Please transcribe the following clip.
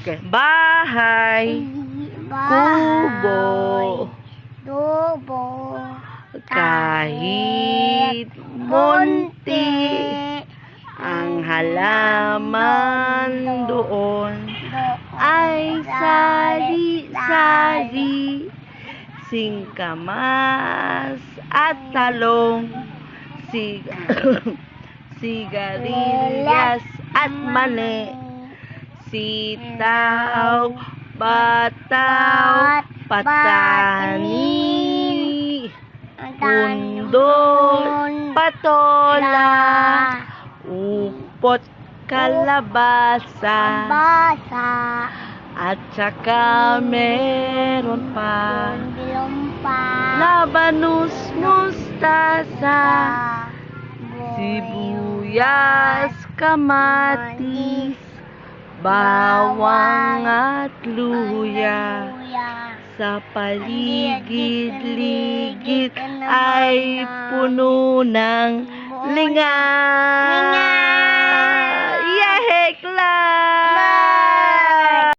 Bahay, kubo, tubo, kahit munti ang halaman doon ay sari-sari, singkamas at talong, sigarilyas at mani, sitaw, bataw, patani, pundol, patola, upot, kalabasa, at saka meron pa labanus, mustasa, sibuyas, kamatis, bawang at luya. Sa paligid-ligid ay puno ng linga.